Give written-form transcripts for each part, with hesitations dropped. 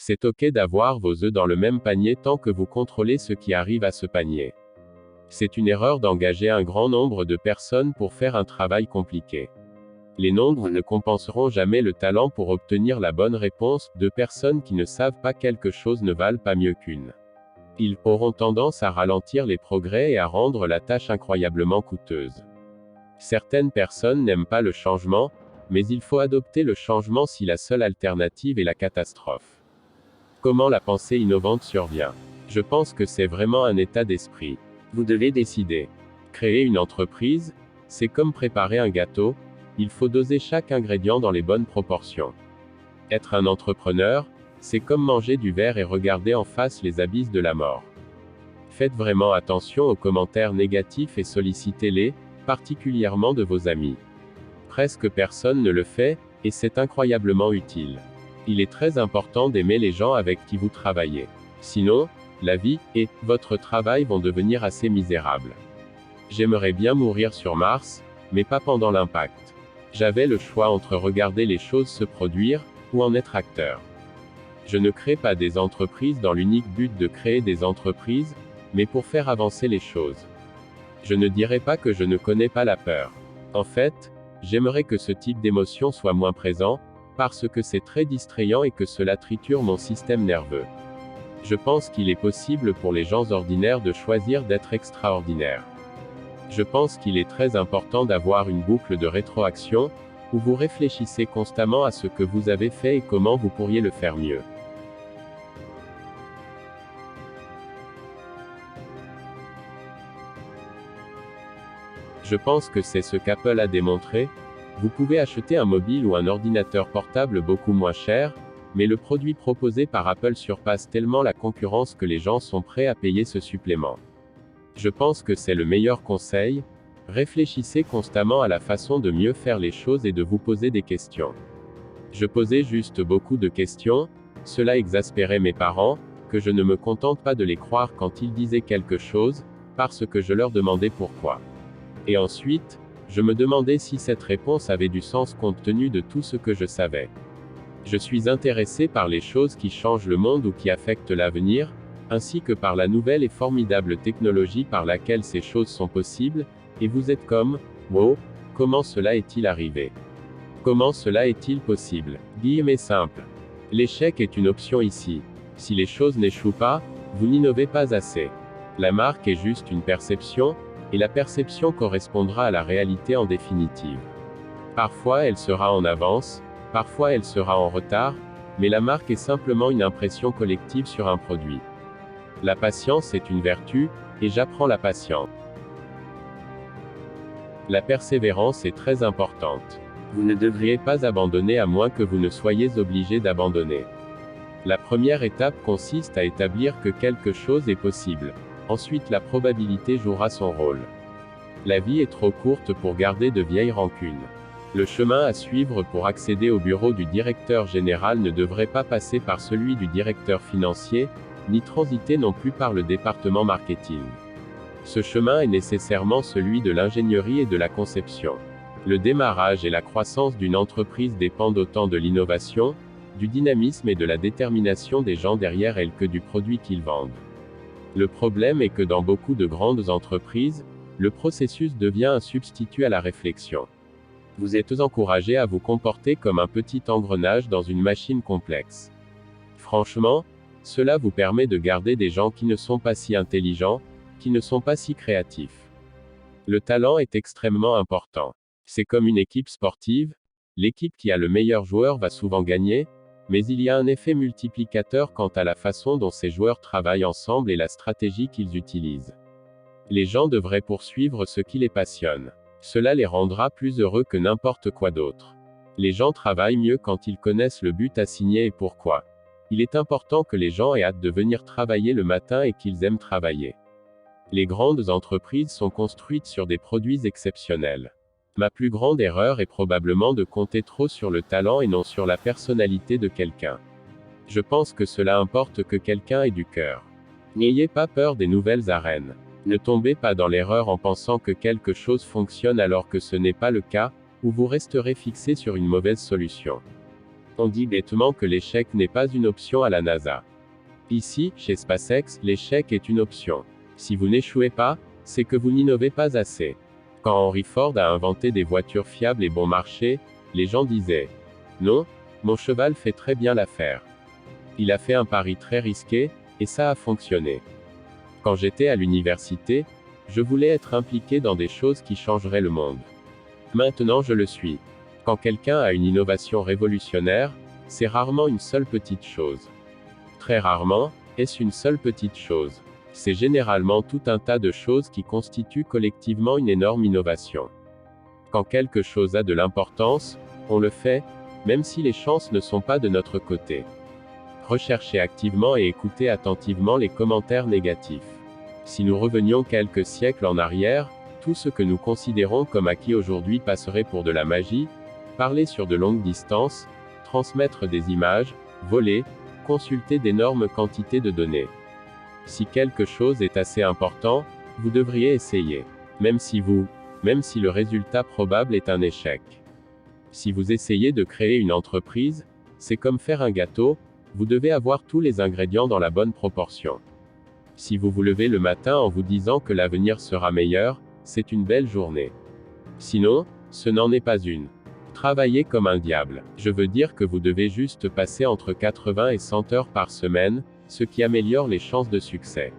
C'est ok d'avoir vos œufs dans le même panier tant que vous contrôlez ce qui arrive à ce panier. C'est une erreur d'engager un grand nombre de personnes pour faire un travail compliqué. Les nombres ne compenseront jamais le talent pour obtenir la bonne réponse. Deux personnes qui ne savent pas quelque chose ne valent pas mieux qu'une. Ils auront tendance à ralentir les progrès et à rendre la tâche incroyablement coûteuse. Certaines personnes n'aiment pas le changement, mais il faut adopter le changement si la seule alternative est la catastrophe. Comment la pensée innovante survient? Je pense que c'est vraiment un état d'esprit. Vous devez décider. Créer une entreprise, c'est comme préparer un gâteau, il faut doser chaque ingrédient dans les bonnes proportions. Être un entrepreneur, c'est comme manger du verre et regarder en face les abysses de la mort. Faites vraiment attention aux commentaires négatifs et sollicitez-les, particulièrement de vos amis. Presque personne ne le fait, et c'est incroyablement utile. Il est très important d'aimer les gens avec qui vous travaillez. Sinon, la vie et votre travail vont devenir assez misérables. J'aimerais bien mourir sur Mars, mais pas pendant l'impact. J'avais le choix entre regarder les choses se produire, ou en être acteur. Je ne crée pas des entreprises dans l'unique but de créer des entreprises, mais pour faire avancer les choses. Je ne dirais pas que je ne connais pas la peur. En fait, j'aimerais que ce type d'émotion soit moins présent, parce que c'est très distrayant et que cela triture mon système nerveux. Je pense qu'il est possible pour les gens ordinaires de choisir d'être extraordinaires. Je pense qu'il est très important d'avoir une boucle de rétroaction, où vous réfléchissez constamment à ce que vous avez fait et comment vous pourriez le faire mieux. Je pense que c'est ce qu'Apple a démontré. Vous pouvez acheter un mobile ou un ordinateur portable beaucoup moins cher, mais le produit proposé par Apple surpasse tellement la concurrence que les gens sont prêts à payer ce supplément. Je pense que c'est le meilleur conseil. Réfléchissez constamment à la façon de mieux faire les choses et de vous poser des questions. Je posais juste beaucoup de questions, cela exaspérait mes parents, que je ne me contente pas de les croire quand ils disaient quelque chose, parce que je leur demandais pourquoi. Et ensuite, je me demandais si cette réponse avait du sens compte tenu de tout ce que je savais. Je suis intéressé par les choses qui changent le monde ou qui affectent l'avenir, ainsi que par la nouvelle et formidable technologie par laquelle ces choses sont possibles, et vous êtes comme, wow, comment cela est-il arrivé? Comment cela est-il possible? Guillemets simple. L'échec est une option ici. Si les choses n'échouent pas, vous n'innovez pas assez. La marque est juste une perception, et la perception correspondra à la réalité en définitive. Parfois elle sera en avance, parfois elle sera en retard, mais la marque est simplement une impression collective sur un produit. La patience est une vertu, et j'apprends la patience. La persévérance est très importante. Vous ne devriez pas abandonner à moins que vous ne soyez obligé d'abandonner. La première étape consiste à établir que quelque chose est possible. Ensuite la probabilité jouera son rôle. La vie est trop courte pour garder de vieilles rancunes. Le chemin à suivre pour accéder au bureau du directeur général ne devrait pas passer par celui du directeur financier, ni transiter non plus par le département marketing. Ce chemin est nécessairement celui de l'ingénierie et de la conception. Le démarrage et la croissance d'une entreprise dépendent autant de l'innovation, du dynamisme et de la détermination des gens derrière elle que du produit qu'ils vendent. Le problème est que dans beaucoup de grandes entreprises, le processus devient un substitut à la réflexion. Vous êtes encouragé à vous comporter comme un petit engrenage dans une machine complexe. Franchement, cela vous permet de garder des gens qui ne sont pas si intelligents, qui ne sont pas si créatifs. Le talent est extrêmement important. C'est comme une équipe sportive, l'équipe qui a le meilleur joueur va souvent gagner, mais il y a un effet multiplicateur quant à la façon dont ces joueurs travaillent ensemble et la stratégie qu'ils utilisent. Les gens devraient poursuivre ce qui les passionne. Cela les rendra plus heureux que n'importe quoi d'autre. Les gens travaillent mieux quand ils connaissent le but assigné et pourquoi. Il est important que les gens aient hâte de venir travailler le matin et qu'ils aiment travailler. Les grandes entreprises sont construites sur des produits exceptionnels. Ma plus grande erreur est probablement de compter trop sur le talent et non sur la personnalité de quelqu'un. Je pense que cela importe que quelqu'un ait du cœur. N'ayez pas peur des nouvelles arènes. Ne tombez pas dans l'erreur en pensant que quelque chose fonctionne alors que ce n'est pas le cas, ou vous resterez fixé sur une mauvaise solution. On dit bêtement que l'échec n'est pas une option à la NASA. Ici, chez SpaceX, l'échec est une option. Si vous n'échouez pas, c'est que vous n'innovez pas assez. Quand Henry Ford a inventé des voitures fiables et bon marché, les gens disaient « Non, mon cheval fait très bien l'affaire. Il a fait un pari très risqué, et ça a fonctionné. » Quand j'étais à l'université, je voulais être impliqué dans des choses qui changeraient le monde. Maintenant je le suis. Quand quelqu'un a une innovation révolutionnaire, c'est rarement une seule petite chose. Très rarement, est-ce une seule petite chose. C'est généralement tout un tas de choses qui constituent collectivement une énorme innovation. Quand quelque chose a de l'importance, on le fait, même si les chances ne sont pas de notre côté. Recherchez activement et écoutez attentivement les commentaires négatifs. Si nous revenions quelques siècles en arrière, tout ce que nous considérons comme acquis aujourd'hui passerait pour de la magie, parler sur de longues distances, transmettre des images, voler, consulter d'énormes quantités de données. Si quelque chose est assez important, vous devriez essayer. Même si le résultat probable est un échec. Si vous essayez de créer une entreprise, c'est comme faire un gâteau, vous devez avoir tous les ingrédients dans la bonne proportion. Si vous vous levez le matin en vous disant que l'avenir sera meilleur, c'est une belle journée. Sinon, ce n'en est pas une. Travaillez comme un diable. Je veux dire que vous devez juste passer entre 80 et 100 heures par semaine, ce qui améliore les chances de succès.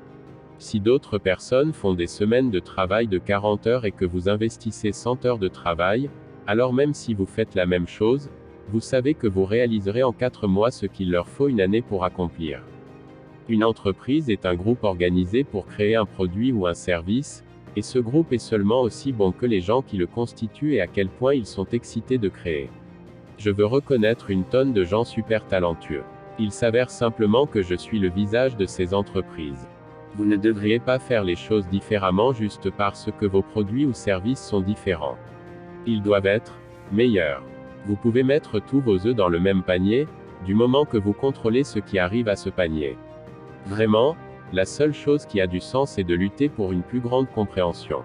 Si d'autres personnes font des semaines de travail de 40 heures et que vous investissez 100 heures de travail, alors même si vous faites la même chose, vous savez que vous réaliserez en 4 mois ce qu'il leur faut une année pour accomplir. Une entreprise est un groupe organisé pour créer un produit ou un service, et ce groupe est seulement aussi bon que les gens qui le constituent et à quel point ils sont excités de créer. Je veux reconnaître une tonne de gens super talentueux. Il s'avère simplement que je suis le visage de ces entreprises. Vous ne devriez pas faire les choses différemment juste parce que vos produits ou services sont différents. Ils doivent être meilleurs. Vous pouvez mettre tous vos œufs dans le même panier, du moment que vous contrôlez ce qui arrive à ce panier. Vraiment, la seule chose qui a du sens est de lutter pour une plus grande compréhension.